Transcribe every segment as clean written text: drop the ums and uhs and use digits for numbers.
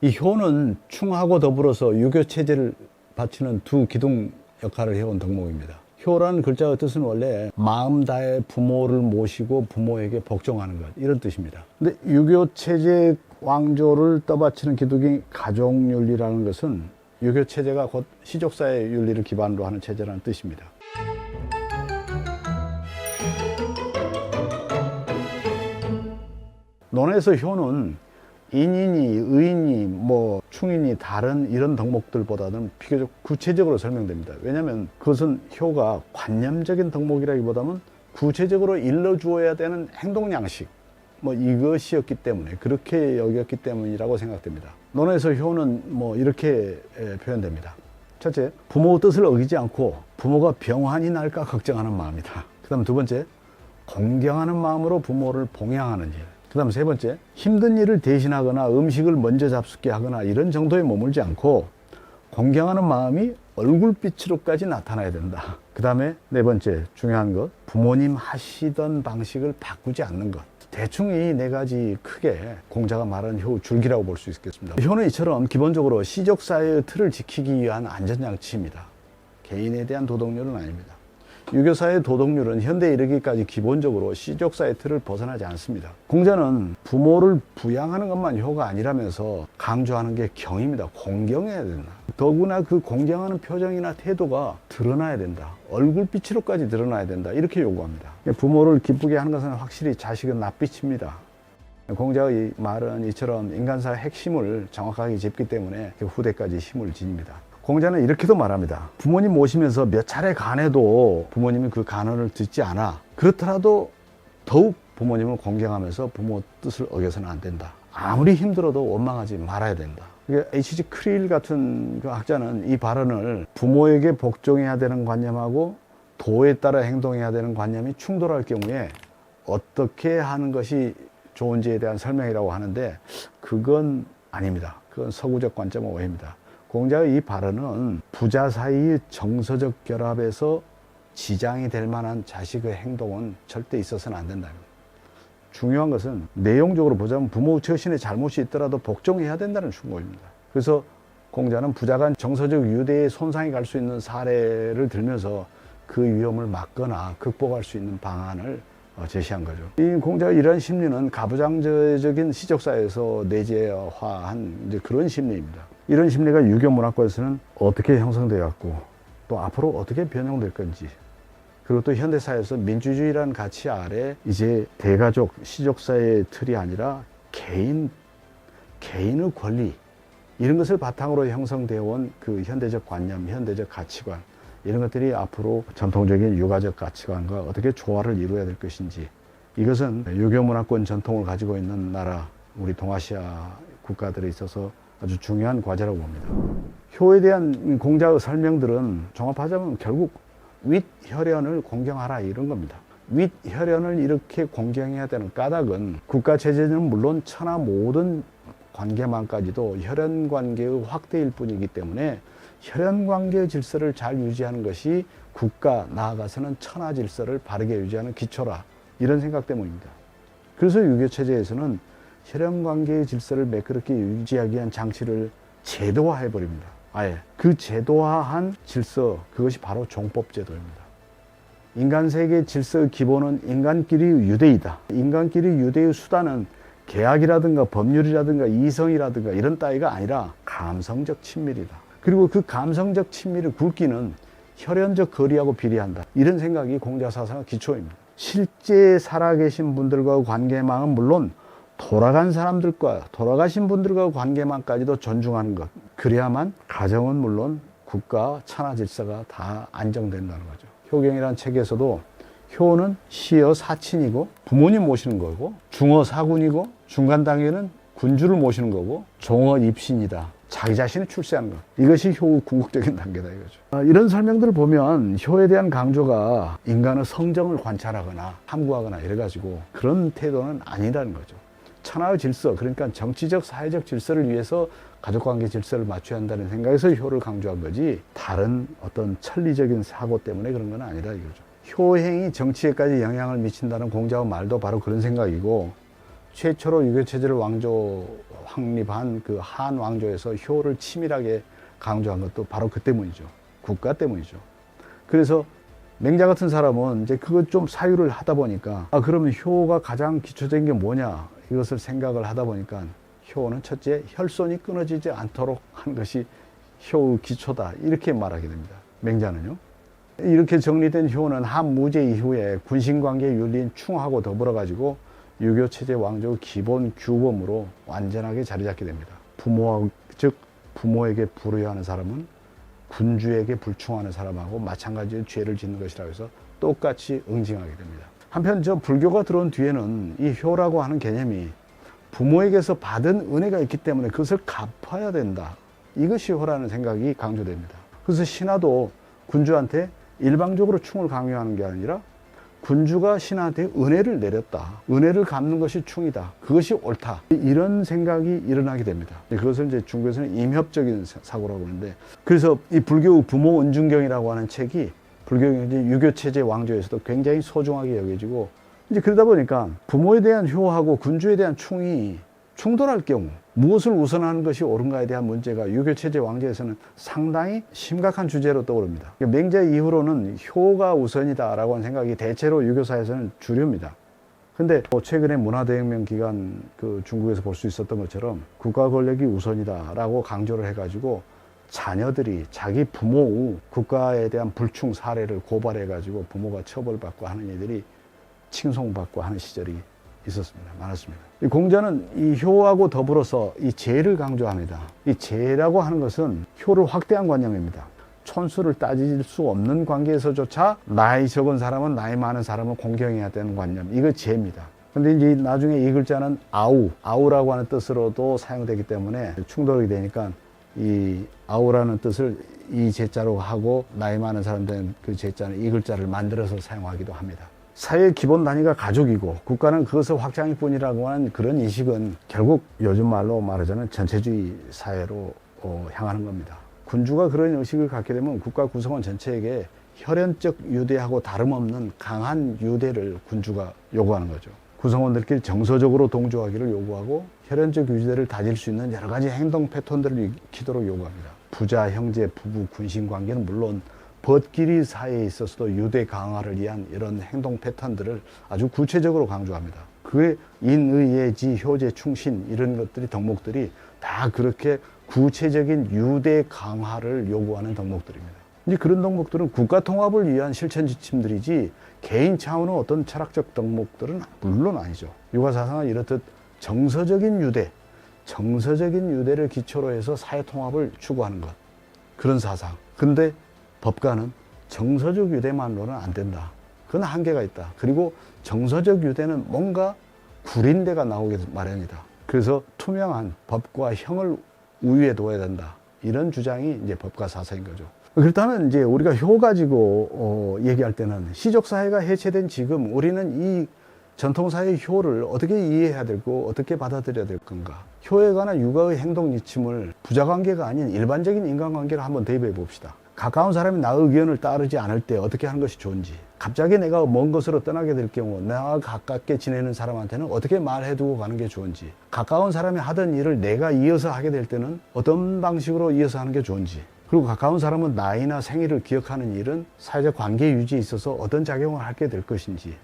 이 효는 충하고 더불어서 유교체제를 바치는 두 기둥 역할을 해온 덕목입니다. 효라는 글자의 뜻은 원래 마음 다해 부모를 모시고 부모에게 복종하는 것, 이런 뜻입니다. 근데 유교체제 왕조를 떠받치는 기둥이 가족윤리라는 것은 유교체제가 곧 시족사회 윤리를 기반으로 하는 체제라는 뜻입니다. 논에서 효는 인인이, 의인이, 충인이 다른 이런 덕목들보다는 비교적 구체적으로 설명됩니다. 왜냐하면 그것은 효가 관념적인 덕목이라기보다는 구체적으로 일러주어야 되는 행동 양식, 이것이었기 때문에, 그렇게 여겼기 때문이라고 생각됩니다. 논에서 효는 이렇게 표현됩니다. 첫째, 부모 뜻을 어기지 않고 부모가 병환이 날까 걱정하는 마음이다. 그 다음 두 번째, 공경하는 마음으로 부모를 봉양하는 일. 그 다음 세 번째, 힘든 일을 대신하거나 음식을 먼저 잡숫게 하거나 이런 정도에 머물지 않고 공경하는 마음이 얼굴빛으로까지 나타나야 된다. 그 다음에 네 번째, 중요한 것, 부모님 하시던 방식을 바꾸지 않는 것. 대충 이 네 가지 크게 공자가 말한 효 줄기라고 볼 수 있겠습니다. 효는 이처럼 기본적으로 시족사회의 틀을 지키기 위한 안전장치입니다. 개인에 대한 도덕률은 아닙니다. 유교사의 도덕률은 현대에 이르기까지 기본적으로 시족사의 틀을 벗어나지 않습니다. 공자는 부모를 부양하는 것만 효가 아니라면서 강조하는 게 경입니다. 공경해야 된다. 더구나 그 공경하는 표정이나 태도가 드러나야 된다. 얼굴빛으로까지 드러나야 된다. 이렇게 요구합니다. 부모를 기쁘게 하는 것은 확실히 자식은 낯빛입니다. 공자의 말은 이처럼 인간사의 핵심을 정확하게 짚기 때문에 후대까지 힘을 지닙니다. 공자는 이렇게도 말합니다. 부모님 모시면서 몇 차례 간해도 부모님이 그 간언을 듣지 않아. 그렇더라도 더욱 부모님을 공경하면서 부모 뜻을 어겨서는 안 된다. 아무리 힘들어도 원망하지 말아야 된다. H.G. 크릴 같은 그 학자는 이 발언을 부모에게 복종해야 되는 관념하고 도에 따라 행동해야 되는 관념이 충돌할 경우에 어떻게 하는 것이 좋은지에 대한 설명이라고 하는데, 그건 아닙니다. 그건 서구적 관점의 오해입니다. 공자의 이 발언은 부자 사이의 정서적 결합에서 지장이 될 만한 자식의 행동은 절대 있어서는 안 된다. 중요한 것은 내용적으로 보자면 부모 처신에 잘못이 있더라도 복종해야 된다는 충고입니다. 그래서 공자는 부자 간 정서적 유대에 손상이 갈 수 있는 사례를 들면서 그 위험을 막거나 극복할 수 있는 방안을 제시한 거죠. 이 공자의 이러한 심리는 가부장제적인 시족사회에서 내재화한 이제 그런 심리입니다. 이런 심리가 유교 문화권에서는 어떻게 형성되었고 또 앞으로 어떻게 변형될 건지, 그리고 또 현대사회에서 민주주의라는 가치 아래 이제 대가족, 시족사회의 틀이 아니라 개인의 권리, 이런 것을 바탕으로 형성되어 온 그 현대적 관념, 현대적 가치관, 이런 것들이 앞으로 전통적인 유가적 가치관과 어떻게 조화를 이루어야 될 것인지, 이것은 유교 문화권 전통을 가지고 있는 나라, 우리 동아시아 국가들에 있어서 아주 중요한 과제라고 봅니다. 효에 대한 공자의 설명들은 종합하자면 결국 윗혈연을 공경하라, 이런 겁니다. 윗혈연을 이렇게 공경해야 되는 까닭은 국가체제는 물론 천하 모든 관계만까지도 혈연관계의 확대일 뿐이기 때문에 혈연관계 질서를 잘 유지하는 것이 국가, 나아가서는 천하 질서를 바르게 유지하는 기초라, 이런 생각 때문입니다. 그래서 유교체제에서는 혈연관계의 질서를 매끄럽게 유지하기 위한 장치를 제도화해버립니다. 아예 그 제도화한 질서, 그것이 바로 종법제도입니다. 인간세계 질서의 기본은 인간끼리 유대이다. 인간끼리 유대의 수단은 계약이라든가 법률이라든가 이성이라든가 이런 따위가 아니라 감성적 친밀이다. 그리고 그 감성적 친밀의 굵기는 혈연적 거리하고 비례한다. 이런 생각이 공자사상의 기초입니다. 실제 살아계신 분들과의 관계망은 물론 돌아간 사람들과, 돌아가신 분들과의 관계망까지도 존중하는 것. 그래야만 가정은 물론 국가, 천하 질서가 다 안정된다는 거죠. 효경이라는 책에서도 효는 시어 사친이고 부모님 모시는 거고, 중어 사군이고, 중간 단계는 군주를 모시는 거고, 종어 입신이다. 자기 자신을 출세하는 것. 이것이 효의 궁극적인 단계다, 이거죠. 이런 설명들을 보면 효에 대한 강조가 인간의 성정을 관찰하거나 탐구하거나 이래가지고 그런 태도는 아니라는 거죠. 천하의 질서, 그러니까 정치적, 사회적 질서를 위해서 가족관계 질서를 맞춰야 한다는 생각에서 효를 강조한 거지, 다른 어떤 천리적인 사고 때문에 그런 건 아니다, 이거죠. 효행이 정치에까지 영향을 미친다는 공자의 말도 바로 그런 생각이고, 최초로 유교체제를 확립한 그 한 왕조에서 효를 치밀하게 강조한 것도 바로 그 때문이죠. 국가 때문이죠. 그래서 맹자 같은 사람은 이제 그걸 좀 사유를 하다 보니까 그러면 효가 가장 기초적인 게 뭐냐 이것을 생각을 하다 보니까 효는 첫째 혈손이 끊어지지 않도록 하는 것이 효의 기초다 이렇게 말하게 됩니다. 맹자는요. 이렇게 정리된 효는 한무제 이후에 군신관계 윤리인 충하고 더불어 가지고 유교체제 왕조의 기본 규범으로 완전하게 자리 잡게 됩니다. 즉 부모에게 불의하는 사람은 군주에게 불충하는 사람하고 마찬가지로 죄를 짓는 것이라고 해서 똑같이 응징하게 됩니다. 한편 저 불교가 들어온 뒤에는 이 효라고 하는 개념이 부모에게서 받은 은혜가 있기 때문에 그것을 갚아야 된다. 이것이 효라는 생각이 강조됩니다. 그래서 신하도 군주한테 일방적으로 충을 강요하는 게 아니라 군주가 신하한테 은혜를 내렸다. 은혜를 갚는 것이 충이다. 그것이 옳다. 이런 생각이 일어나게 됩니다. 그것을 이제 중국에서는 임협적인 사고라고 하는데, 그래서 이 불교 부모 은중경이라고 하는 책이 불교 유교체제 왕조에서도 굉장히 소중하게 여겨지고, 이제 그러다 보니까 부모에 대한 효하고 군주에 대한 충이 충돌할 경우 무엇을 우선하는 것이 옳은가에 대한 문제가 유교체제 왕조에서는 상당히 심각한 주제로 떠오릅니다. 맹자 이후로는 효가 우선이다라고 하는 생각이 대체로 유교사에서는 주류입니다. 근데 최근에 문화대혁명 기간 그 중국에서 볼 수 있었던 것처럼 국가 권력이 우선이다라고 강조를 해가지고 자녀들이 자기 부모 국가에 대한 불충 사례를 고발해가지고 부모가 처벌받고 하는 일들이 칭송받고 하는 시절이 있었습니다. 많았습니다. 이 공자는 이 효하고 더불어서 이 재를 강조합니다. 이 재라고 하는 것은 효를 확대한 관념입니다. 촌수를 따질 수 없는 관계에서조차 나이 적은 사람은 나이 많은 사람을 공경해야 되는 관념. 이거 재입니다. 근데 이제 나중에 이 글자는 아우라고 하는 뜻으로도 사용되기 때문에 충돌이 되니까 이 아우라는 뜻을 이 제자로 하고 나이 많은 사람들은 그 제자는 이 글자를 만들어서 사용하기도 합니다. 사회의 기본 단위가 가족이고 국가는 그것을 확장일 뿐이라고 하는 그런 인식은 결국 요즘 말로 말하자면 전체주의 사회로 향하는 겁니다. 군주가 그런 의식을 갖게 되면 국가 구성원 전체에게 혈연적 유대하고 다름없는 강한 유대를 군주가 요구하는 거죠. 구성원들끼리 정서적으로 동조하기를 요구하고 혈연적 유대를 다질 수 있는 여러 가지 행동 패턴들을 익히도록 요구합니다. 부자, 형제, 부부, 군신 관계는 물론 벗끼리 사이에 있어서도 유대 강화를 위한 이런 행동 패턴들을 아주 구체적으로 강조합니다. 그의 인의예지, 효제, 충신 이런 것들이 덕목들이 다 그렇게 구체적인 유대 강화를 요구하는 덕목들입니다. 이제 그런 덕목들은 국가 통합을 위한 실천 지침들이지 개인 차원의 어떤 철학적 덕목들은 물론 아니죠. 유가사상은 이렇듯 정서적인 유대를 기초로 해서 사회 통합을 추구하는 것, 그런 사상. 근데 법가는 정서적 유대만으로는 안 된다. 그건 한계가 있다. 그리고 정서적 유대는 뭔가 구린데가 나오게 마련이다. 그래서 투명한 법과 형을 우위에 둬야 된다. 이런 주장이 이제 법가 사상인 거죠. 그렇다면 이제 우리가 효 가지고 얘기할 때는 시족사회가 해체된 지금 우리는 이 전통사회의 효를 어떻게 이해해야 되고 어떻게 받아들여야 될 건가. 효에 관한 육아의 행동 지침을 부자관계가 아닌 일반적인 인간관계로 한번 대입해 봅시다. 가까운 사람이 나의 의견을 따르지 않을 때 어떻게 하는 것이 좋은지, 갑자기 내가 먼 곳으로 떠나게 될 경우 나와 가깝게 지내는 사람한테는 어떻게 말해두고 가는 게 좋은지, 가까운 사람이 하던 일을 내가 이어서 하게 될 때는 어떤 방식으로 이어서 하는 게 좋은지, 그리고 가까운 사람은 나이나 생일을 기억하는 일은 사회적 관계 유지에 있어서 어떤 작용을 하게 될 것인지,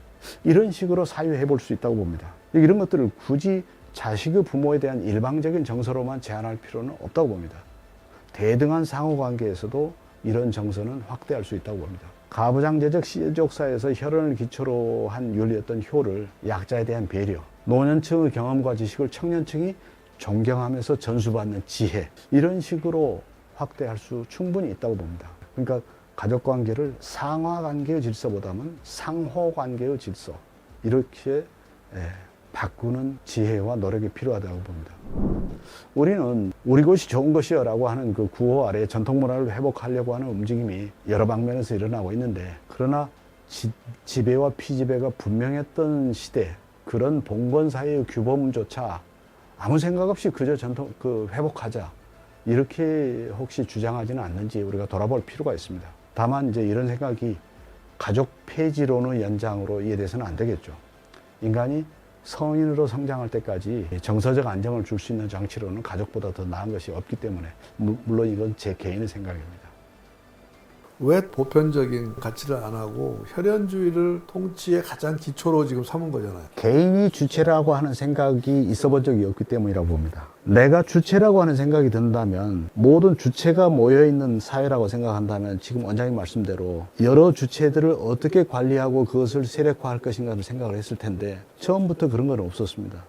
이런 식으로 사유해 볼 수 있다고 봅니다. 이런 것들을 굳이 자식의 부모에 대한 일방적인 정서로만 제한할 필요는 없다고 봅니다. 대등한 상호관계에서도 이런 정서는 확대할 수 있다고 봅니다. 가부장제적 시족사에서 혈연을 기초로 한 윤리였던 효를 약자에 대한 배려, 노년층의 경험과 지식을 청년층이 존경하면서 전수받는 지혜, 이런 식으로 확대할 수 충분히 있다고 봅니다. 그러니까 가족관계를 상하관계의 질서보다는 상호관계의 질서, 이렇게 바꾸는 지혜와 노력이 필요하다고 봅니다. 우리는 우리 곳이 좋은 것이여 라고 하는 그 구호 아래 전통문화를 회복하려고 하는 움직임이 여러 방면에서 일어나고 있는데, 그러나 지배와 피지배가 분명했던 시대, 그런 봉건사회의 규범조차 아무 생각 없이 그저 회복하자, 이렇게 혹시 주장하지는 않는지 우리가 돌아볼 필요가 있습니다. 다만 이제 이런 생각이 가족 폐지론의 연장으로 이해돼서는 안 되겠죠. 인간이 성인으로 성장할 때까지 정서적 안정을 줄 수 있는 장치로는 가족보다 더 나은 것이 없기 때문에 물론 이건 제 개인의 생각입니다. 왜 보편적인 가치를 안 하고 혈연주의를 통치의 가장 기초로 지금 삼은 거잖아요. 개인이 주체라고 하는 생각이 있어 본 적이 없기 때문이라고 봅니다. 내가 주체라고 하는 생각이 든다면 모든 주체가 모여있는 사회라고 생각한다면 지금 원장님 말씀대로 여러 주체들을 어떻게 관리하고 그것을 세력화할 것인가를 생각을 했을 텐데 처음부터 그런 건 없었습니다.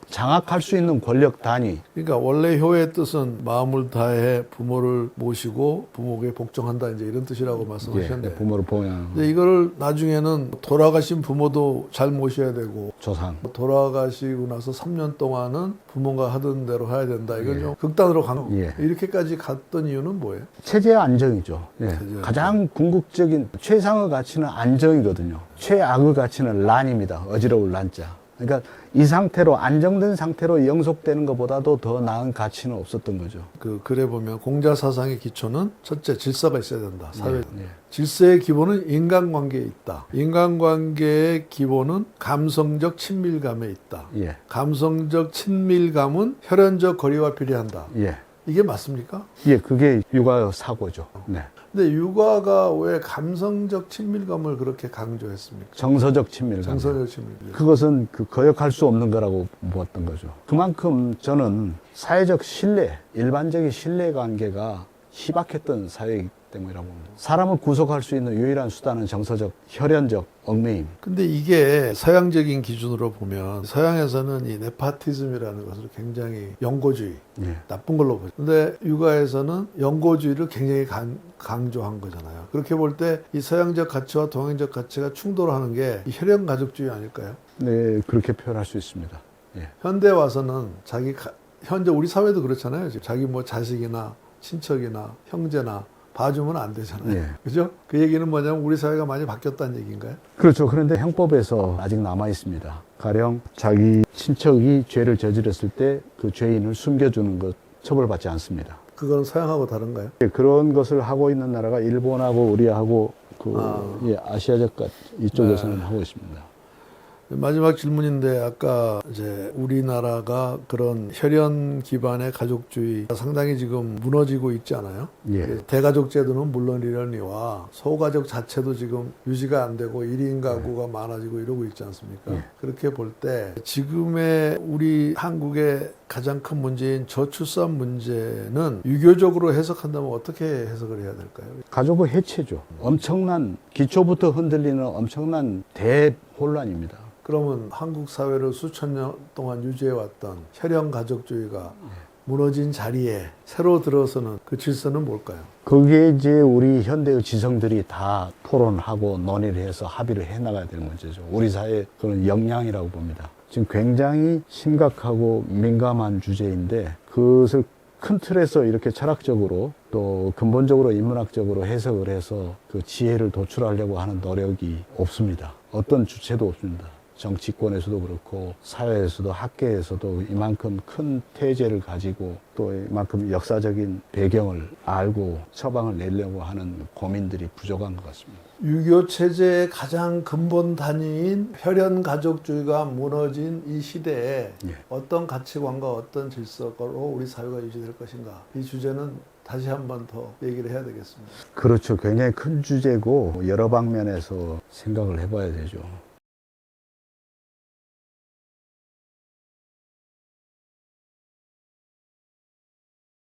장악할 수 있는 권력 단위. 그러니까 원래 효의 뜻은 마음을 다해 부모를 모시고 부모에게 복종한다 이제 이런 뜻이라고 말씀하셨는데 부모를 봉양. 근데 이거를 나중에는 돌아가신 부모도 잘 모셔야 되고 조상. 돌아가시고 나서 3년 동안은 부모가 하던 대로 해야 된다. 이걸 좀 극단으로 간 이렇게까지 갔던 이유는 뭐예요? 체제 안정이죠. 가장 궁극적인 최상의 가치는 안정이거든요. 최악의 가치는 란입니다. 어지러울 란자. 그러니까 이 상태로 안정된 상태로 영속되는 것보다도 더 나은 가치는 없었던 거죠. 글에 보면 공자 사상의 기초는 첫째 질서가 있어야 된다. 사회 질서의 기본은 인간관계에 있다. 인간관계의 기본은 감성적 친밀감에 있다. 감성적 친밀감은 혈연적 거리와 비례한다. 이게 맞습니까? 그게 육아 사고죠. 근데 육아가 왜 감성적 친밀감을 그렇게 강조했습니까? 정서적 친밀감. 정서적 친밀감. 그것은 거역할 수 없는 거라고 보았던 거죠. 그만큼 저는 사회적 신뢰, 일반적인 신뢰 관계가 희박했던 사회이기 때문이라고 봅니다. 사람을 구속할 수 있는 유일한 수단은 정서적, 혈연적 얽매임. 근데 이게 서양적인 기준으로 보면 서양에서는 이 네파티즘이라는 것을 굉장히 영고주의, 나쁜 걸로 보죠. 근데 육아에서는 영고주의를 굉장히 강조한 거잖아요. 그렇게 볼 때 이 서양적 가치와 동양적 가치가 충돌하는 게 이 혈연 가족주의 아닐까요? 네, 그렇게 표현할 수 있습니다. 현대 와서는 현재 우리 사회도 그렇잖아요. 자기 뭐 자식이나 친척이나 형제나 봐주면 안 되잖아요. 그죠? 그 얘기는 뭐냐면 우리 사회가 많이 바뀌었다는 얘기인가요? 그렇죠. 그런데 형법에서 아직 남아 있습니다. 가령 자기 친척이 죄를 저질렀을 때 그 죄인을 숨겨주는 것 처벌받지 않습니다. 그건 서양하고 다른가요? 그런 것을 하고 있는 나라가 일본하고 우리하고 아시아적 이쪽에서는 하고 있습니다. 마지막 질문인데 아까 이제 우리나라가 그런 혈연 기반의 가족주의 상당히 지금 무너지고 있지 않아요? 대가족 제도는 물론이려니와 소가족 자체도 지금 유지가 안 되고 1인 가구가 많아지고 이러고 있지 않습니까? 그렇게 볼 때 지금의 우리 한국의 가장 큰 문제인 저출산 문제는 유교적으로 해석한다면 어떻게 해석을 해야 될까요? 가족의 해체죠. 엄청난 기초부터 흔들리는 엄청난 대혼란입니다. 그러면 한국 사회를 수천 년 동안 유지해왔던 혈연 가족주의가 무너진 자리에 새로 들어서는 그 질서는 뭘까요? 그게 이제 우리 현대의 지성들이 다 토론하고 논의를 해서 합의를 해나가야 될 문제죠. 우리 사회의 그런 역량이라고 봅니다. 지금 굉장히 심각하고 민감한 주제인데 그것을 큰 틀에서 이렇게 철학적으로 또 근본적으로 인문학적으로 해석을 해서 그 지혜를 도출하려고 하는 노력이 없습니다. 어떤 주체도 없습니다. 정치권에서도 그렇고 사회에서도 학계에서도 이만큼 큰 태제를 가지고 또 이만큼 역사적인 배경을 알고 처방을 내려고 하는 고민들이 부족한 것 같습니다. 유교 체제의 가장 근본 단위인 혈연 가족주의가 무너진 이 시대에 어떤 가치관과 어떤 질서로 우리 사회가 유지될 것인가, 이 주제는 다시 한 번 더 얘기를 해야 되겠습니다. 그렇죠. 굉장히 큰 주제고 여러 방면에서 생각을 해봐야 되죠.